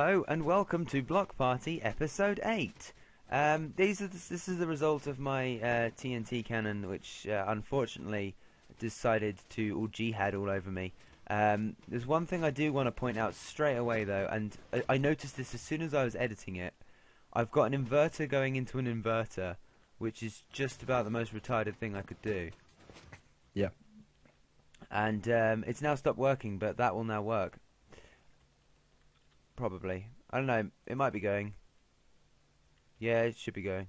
Hello and welcome to Block Party Episode 8. This is the result of my TNT cannon, which unfortunately decided to all jihad all over me. There's one thing I do want to point out straight away though, and I noticed this as soon as I was editing it. I've got an inverter going into an inverter, which is just about the most retarded thing I could do. Yeah. And it's now stopped working, but that will now work. Probably. I don't know. It might be going. Yeah, it should be going.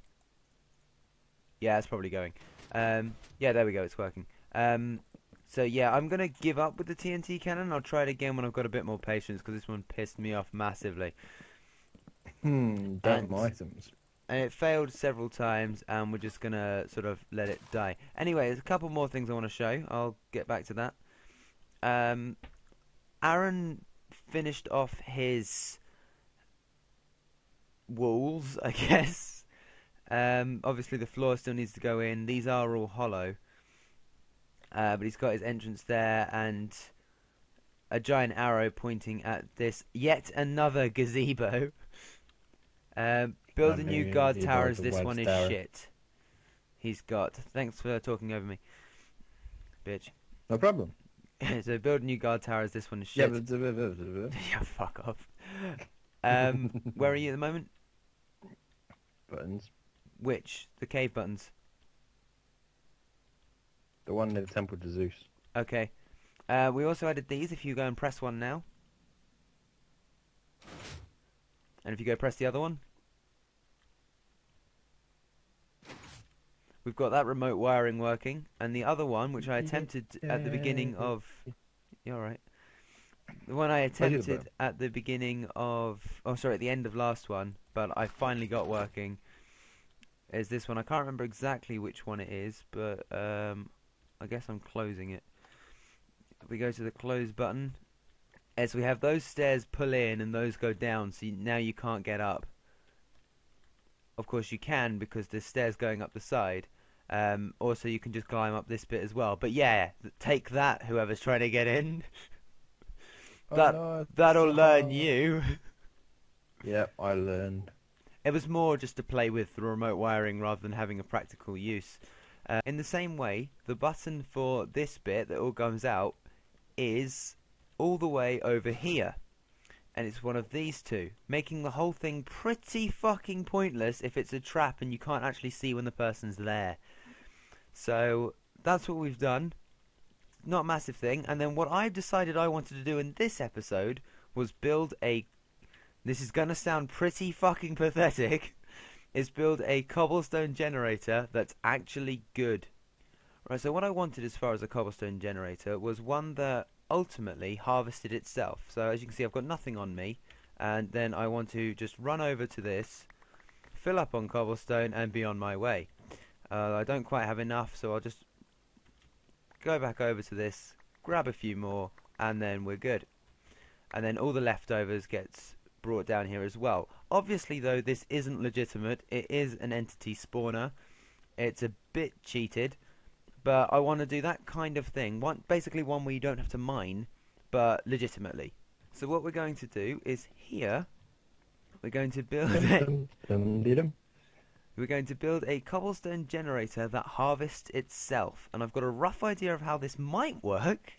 Yeah, it's probably going. Yeah, there we go. It's working. So yeah, I'm gonna give up with the TNT cannon. I'll try it again when I've got a bit more patience, because this one pissed me off massively. Damn items. And it failed several times, and we're just gonna sort of let it die. Anyway, there's a couple more things I want to show. I'll get back to that. Aaron finished off his walls, I guess. Obviously the floor still needs to go in. These are all hollow. But he's got his entrance there and a giant arrow pointing at this yet another gazebo. Build a new guard towers. This one is shit. He's got. Thanks for talking over me, bitch. No problem. So build a new guard towers. This one is shit. Yeah, Yeah, fuck off. Where are you at the moment? buttons. Which? The cave buttons. The one near the temple to Zeus. Okay. We also added these. If you go and press one now, and if you go press the other one, we've got that remote wiring working, and the other one, which I attempted at the beginning of... You're alright. The one I attempted at the beginning of... Oh, sorry, at the end of last one, but I finally got working, is this one. I can't remember exactly which one it is, but I guess I'm closing it. We go to the close button. As we have those stairs pull in and those go down, so now you can't get up. Of course you can, because there's stairs going up the side. Also you can just climb up this bit as well. But yeah, take that, whoever's trying to get in. That'll learn you. Yep, I learned. It was more just to play with the remote wiring rather than having a practical use. In the same way, the button for this bit that all comes out is all the way over here. And it's one of these two, making the whole thing pretty fucking pointless if it's a trap and you can't actually see when the person's there. So that's what we've done. Not a massive thing. And then what I've decided I wanted to do in this episode was build a... This is gonna sound pretty fucking pathetic. Is build a cobblestone generator that's actually good. Right, so what I wanted as far as a cobblestone generator was one that ultimately harvested itself. So as you can see, I've got nothing on me, and then I want to just run over to this, fill up on cobblestone, and be on my way. I don't quite have enough, so I'll just go back over to this, grab a few more, and then we're good. And then all the leftovers gets brought down here as well. Obviously though, this isn't legitimate. It is an entity spawner. It's a bit cheated, but I want to do that kind of thing. Basically one where you don't have to mine, but legitimately. So what we're going to do is here, we're going to build a cobblestone generator that harvests itself. And I've got a rough idea of how this might work,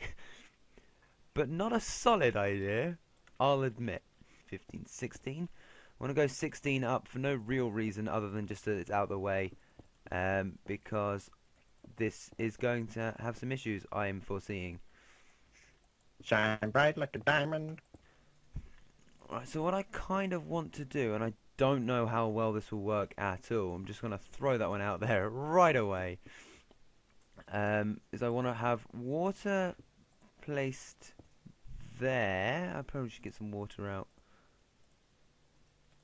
but not a solid idea, I'll admit. 15, 16. I want to go 16 up for no real reason other than just that it's out of the way, because this is going to have some issues I am foreseeing. Shine bright like a diamond. Right, so what I kind of want to do, and I don't know how well this will work at all, I'm just going to throw that one out there right away, is I want to have water placed there. I probably should get some water out.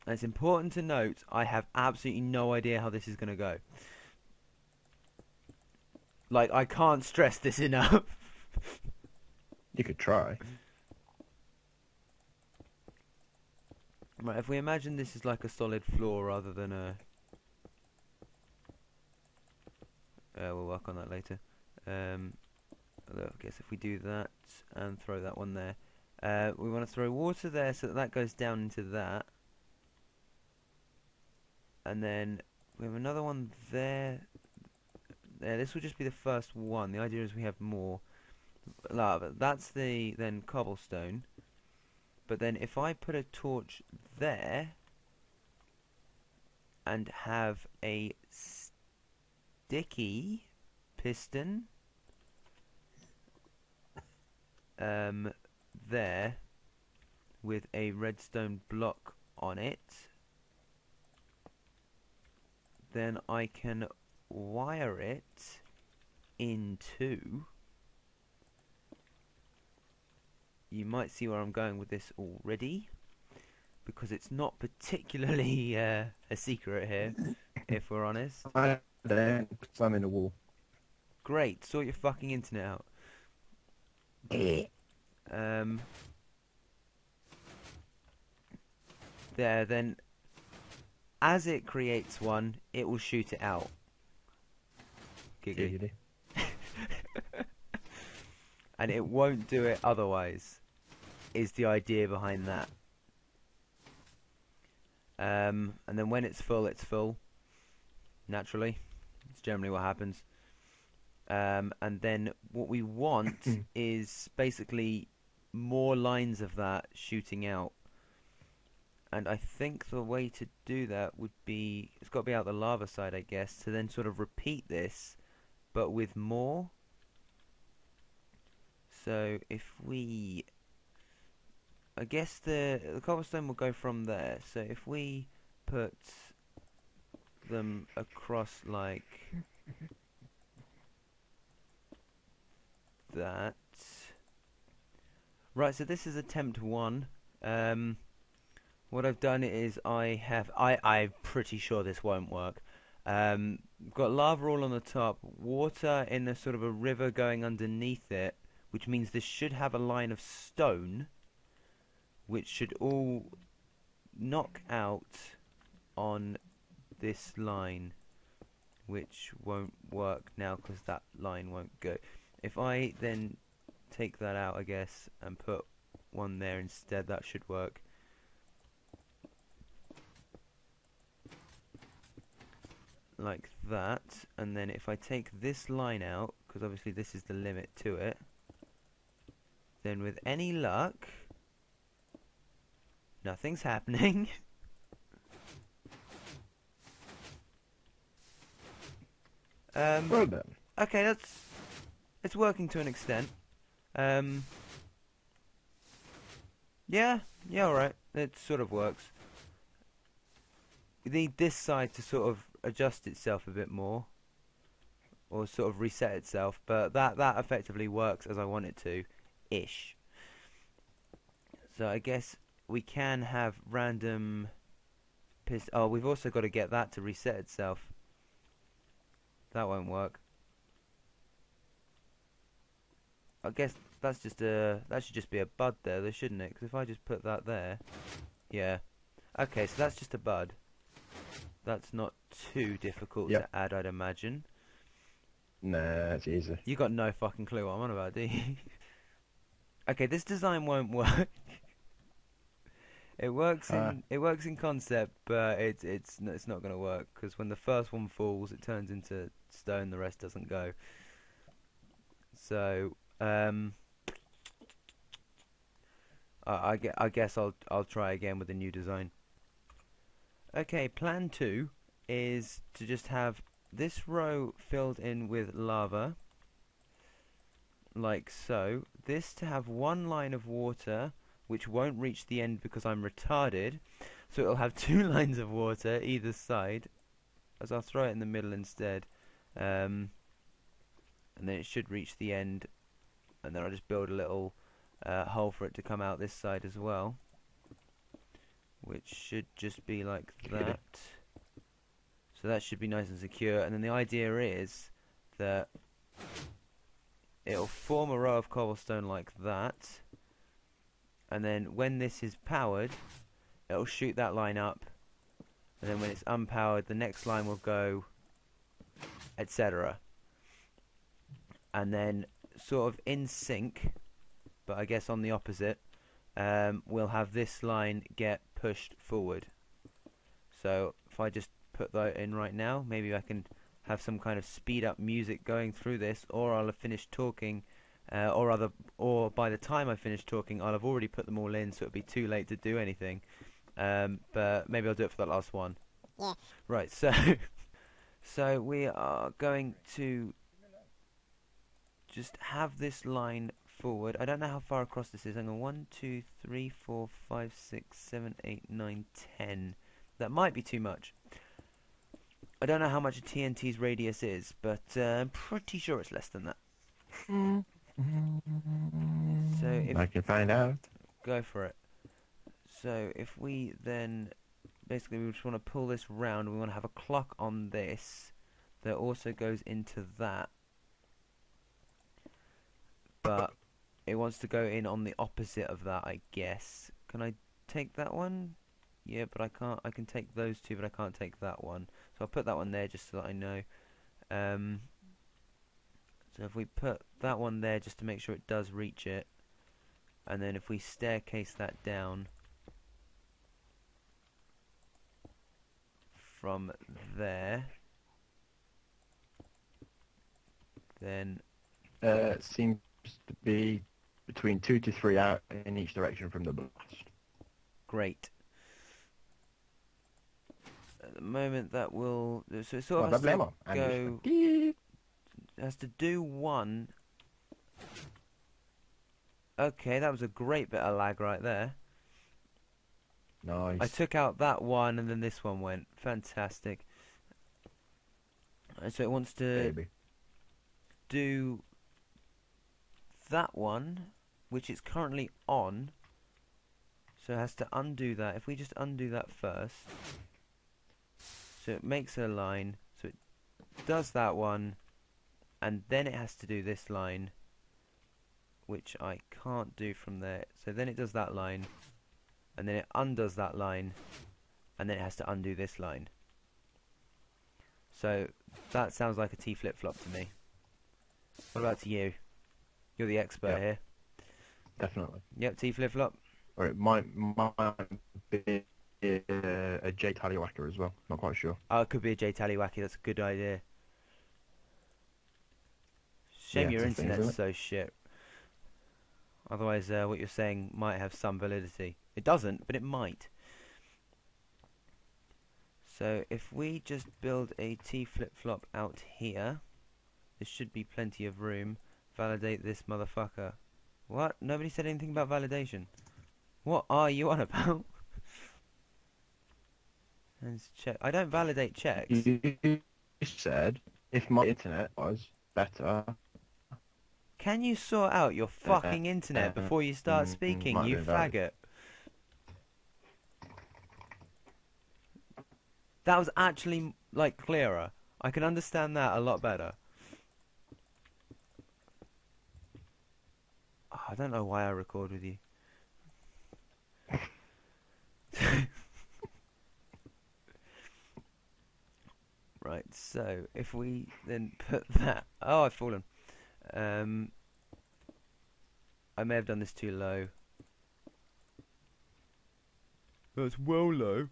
And it's important to note, I have absolutely no idea how this is going to go. Like, I can't stress this enough. You could try. Right, if we imagine this is like a solid floor rather than a... we'll work on that later. I guess if we do that and throw that one there, We want to throw water there so that that goes down into that. And then we have another one there. There, this will just be the first one. The idea is we have more lava. That's the then cobblestone. But then if I put a torch there and have a sticky piston there with a redstone block on it, then I can wire it into, you might see where I'm going with this already, because it's not particularly a secret here, if we're honest. I don't, because I'm in a wall. Great, sort your fucking internet out. There, then as it creates one, it will shoot it out. Giggly. And it won't do it otherwise, is the idea behind that. And then when it's full, naturally. It's generally what happens. And then what we want is basically more lines of that shooting out. And I think the way to do that would be, it's got to be out the lava side, I guess, to then sort of repeat this, but with more. So if we, I guess the cobblestone will go from there. So if we put them across like that. Right, so this is attempt 1. What I've done is I'm pretty sure this won't work. Got lava all on the top, water in a sort of a river going underneath it, which means this should have a line of stone, which should all knock out on this line, which won't work now because that line won't go. If I then take that out, I guess, and put one there instead, that should work. Like that, and then if I take this line out, because obviously this is the limit to it, then with any luck, nothing's happening. Well done. Okay, it's working to an extent. Yeah, alright, it sort of works. You need this side to sort of adjust itself a bit more, or sort of reset itself, but that effectively works as I want it to, ish. So I guess we can have random oh, we've also got to get that to reset itself. That won't work. I guess that's just that should just be a bud there, shouldn't it? Because if I just put that there, yeah. Okay, so that's just a bud. That's not too difficult to add, I'd imagine. Nah, it's easy. You got no fucking clue what I'm on about, do you? Okay, this design won't work. It works in concept, but it's not going to work because when the first one falls, it turns into stone. The rest doesn't go. So I guess I'll try again with a new design. Okay, plan 2 is to just have this row filled in with lava, like so. This to have one line of water, which won't reach the end because I'm retarded. So it'll have 2 lines of water either side, as I'll throw it in the middle instead. And then it should reach the end, and then I'll just build a little hole for it to come out this side as well, which should just be like that. So that should be nice and secure, and then the idea is that it'll form a row of cobblestone like that, and then when this is powered, it'll shoot that line up, and then when it's unpowered, the next line will go, etc. And then sort of in sync, but I guess on the opposite, we'll have this line get pushed forward. So if I just put that in right now, maybe I can have some kind of speed up music going through this, or I'll have finished talking, or by the time I finish talking, I'll have already put them all in, so it'll be too late to do anything. But maybe I'll do it for that last one. Yeah. Right, so so we are going to just have this line forward. I don't know how far across this is. Hang on, 1, 2, 3, 4, 5, 6, 7, 8, 9, 10. That might be too much. I don't know how much a TNT's radius is, but I'm pretty sure it's less than that. So if I can find out. go for it. So if we then basically we just want to pull this round, we want to have a clock on this that also goes into that, but it wants to go in on the opposite of that, I guess. Can I take that one? Yeah, but I can't. I can take those two, but I can't take that one. So I'll put that one there just so that I know. So if we put that one there just to make sure it does reach it, and then if we staircase that down from there, then Seems to be between 2 to 3 out in each direction from the blast. great. At the moment that will, so it sort of has to Problemo. go, has to do one. Okay, that was a great bit of lag right there. Nice. I took out that one and then this one went. Fantastic. So it wants to Baby. do that one, which it's currently on. So it has to undo that. If we just undo that first. So it makes a line. So it does that one. And then it has to do this line, which I can't do from there. So then it does that line. And then it undoes that line. And then it has to undo this line. So that sounds like a T flip-flop to me. What about to you? You're the expert Yep. here. Definitely. Yep, T flip-flop. Or it might be a J Tallywhacker as well. Not quite sure. Oh, it could be a J Tallywhacky. That's a good idea. Shame Yeah, your it's a thing, internet's isn't so shit. Otherwise, what you're saying might have some validity. It doesn't, but it might. So if we just build a T flip-flop out here, there should be plenty of room. Validate this motherfucker. What? Nobody said anything about validation. What are you on about? Let's check. I don't validate checks. You said if my internet was better. Can you sort out your fucking internet before you start speaking, might you be valid. faggot? That was actually, like, clearer. I can understand that a lot better. Oh, I don't know why I record with you. Right, so if we then put that... Oh, I've fallen. I may have done this too low. That's well low.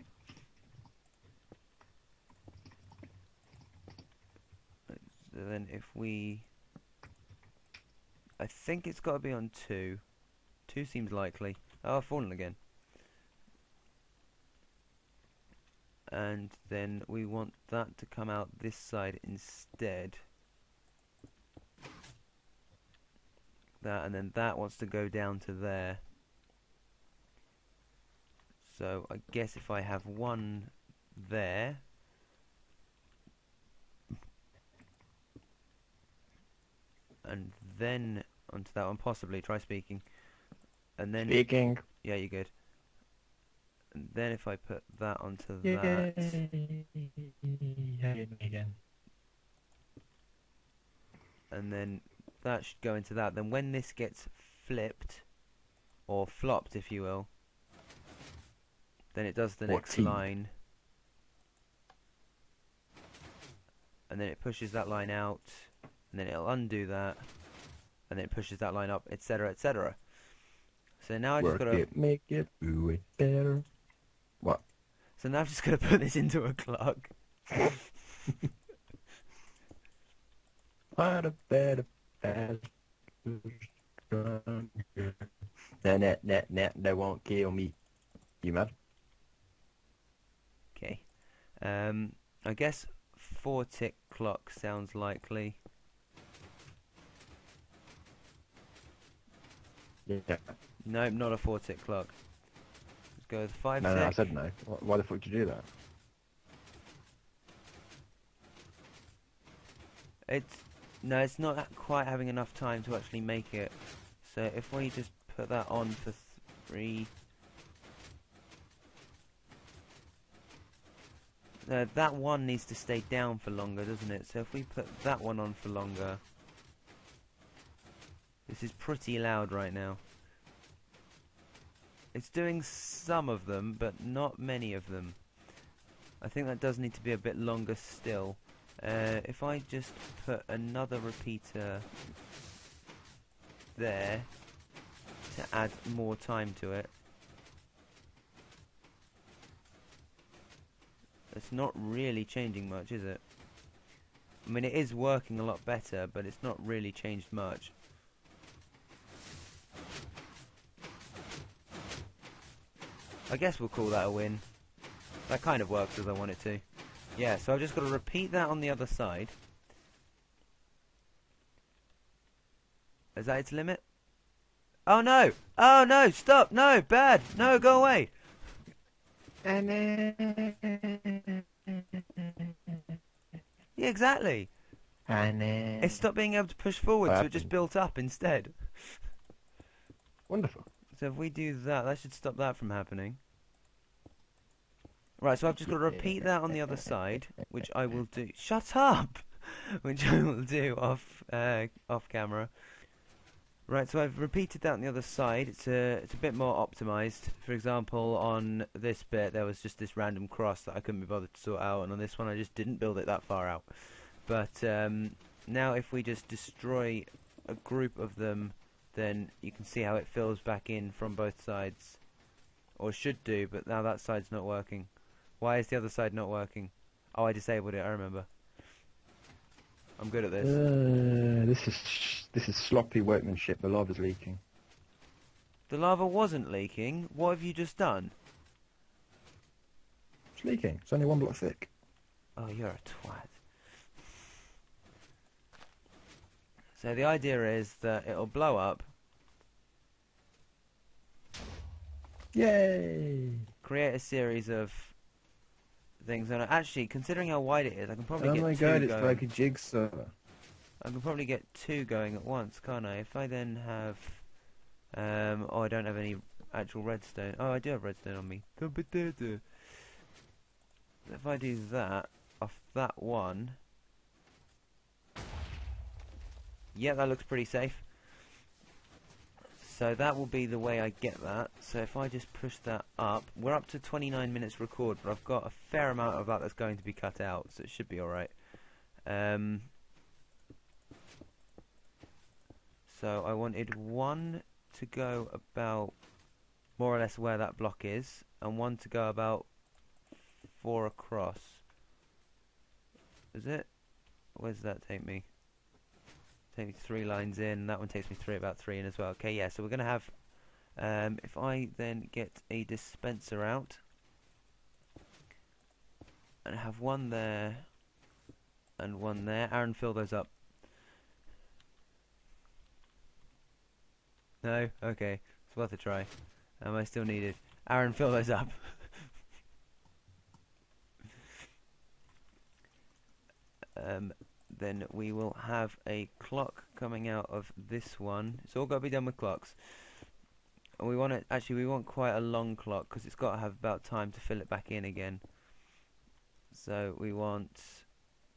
So then if we... I think it's got to be on 2. 2 seems likely. Oh, I've fallen again. And then we want that to come out this side instead. That, and then that wants to go down to there. So I guess if I have one there, and then onto that one, possibly try speaking, and then Speaking. yeah, you're good. And then if I put that onto that, Again. and then that should go into that. Then when this gets flipped, or flopped if you will, then it does the Or next T. line. And then it pushes that line out, and then it'll undo that, and then it pushes that line up, etc., etc. So now I just Work gotta. it, make it, do it better. What? So now I've just gotta put this into a clock. What a better faster, stronger. Nah, they won't kill me. You mad? Okay. I guess 4-tick clock sounds likely. Yeah. Nope, not a 4-tick clock. Let's go with 5-tick. No, I said no. Why the fuck did you do that? It's not quite having enough time to actually make it. So if we just put that on for 3. That one needs to stay down for longer, doesn't it? So if we put that one on for longer. This is pretty loud right now. It's doing some of them, but not many of them. I think that does need to be a bit longer still. If I just put another repeater there to add more time to it. It's not really changing much, is it? I mean, it is working a lot better, but it's not really changed much. I guess we'll call that a win. That kind of works as I want it to. Yeah, so I've just got to repeat that on the other side. Is that its limit? Oh no! Oh no! Stop! No! Bad! No! Go away! Yeah, exactly! It stopped being able to push forward, so it just built up instead. Wonderful. So if we do that, that should stop that from happening. Right, so I've just got to repeat that on the other side, which I will do. Shut up! Which I will do off camera. Right, so I've repeated that on the other side. It's a bit more optimized. For example, on this bit there was just this random cross that I couldn't be bothered to sort out, and on this one I just didn't build it that far out. But now if we just destroy a group of them, then you can see how it fills back in from both sides. Or should do, but now that side's not working. Why is the other side not working? Oh, I disabled it, I remember. I'm good at this. This is sloppy workmanship. The lava's leaking. The lava wasn't leaking. What have you just done? It's leaking. It's only 1 block thick. Oh, you're a twat. So the idea is that it'll blow up. Yay! Create a series of things, and actually, considering how wide it is, I can probably Oh get my two god, it's going. like a jigsaw. I can probably get 2 going at once, can't I? If I then have, oh, I don't have any actual redstone. Oh, I do have redstone on me. If I do that off that one, yeah, that looks pretty safe. So that will be the way I get that. So if I just push that up, we're up to 29 minutes record, but I've got a fair amount of that that's going to be cut out, so it should be alright. So I wanted one to go about more or less where that block is, and one to go about 4 across. Is it? Where does that take me? Take me 3 lines in. That one takes me about 3 in as well. Okay, yeah. So we're gonna have. If I then get a dispenser out and have one there and one there. Aaron, fill those up. No? Okay. It's worth a try. Am I still needed? Aaron, fill those up. Then we will have a clock coming out of this one. It's all got to be done with clocks. And we want it. Actually, we want quite a long clock because it's got to have about time to fill it back in again. So we want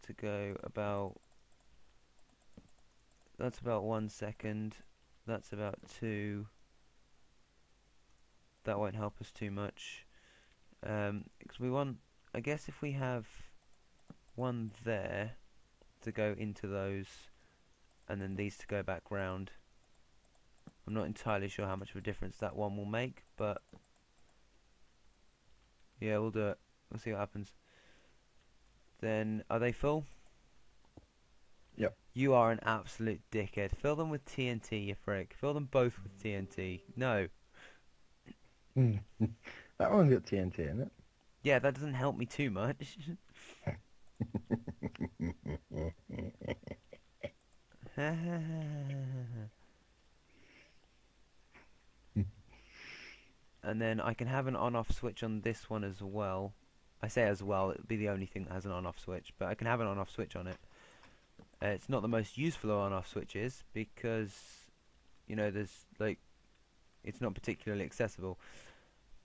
to go about. That's about 1 second. That's about 2. That won't help us too much. Because we want. I guess if we have one there to go into those, and then these to go back round. I'm not entirely sure how much of a difference that one will make, but yeah, we'll do it. We'll see what happens. Then, are they full? Yep. You are an absolute dickhead. Fill them with TNT, you frick. Fill them both with TNT. No. That one's got TNT in it. Yeah, that doesn't help me too much. And then I can have an on-off switch on this one as well. I say as well, it'll be the only thing that has an on-off switch, but I can have an on-off switch on it. It's not the most useful of on-off switches because, you know, there's like, it's not particularly accessible.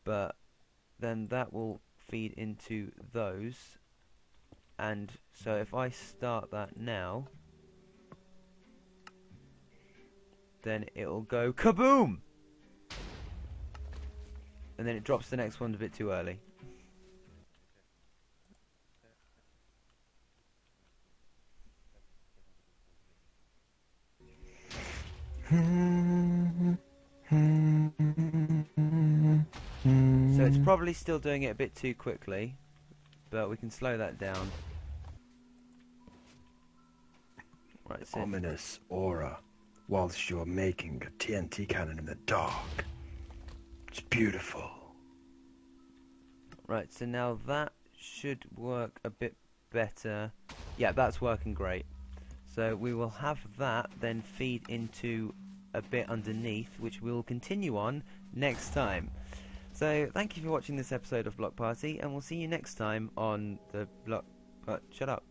But then that will feed into those, and so if I start that now, then it'll go kaboom! And then it drops the next one a bit too early. So it's probably still doing it a bit too quickly, but we can slow that down. Right, so Ominous aura whilst you're making a TNT cannon in the dark. It's beautiful. right, so now that should work a bit better. Yeah, that's working great. So we will have that then feed into a bit underneath, which we'll continue on next time. So thank you for watching this episode of Block Party, and we'll see you next time on the Block... shut up.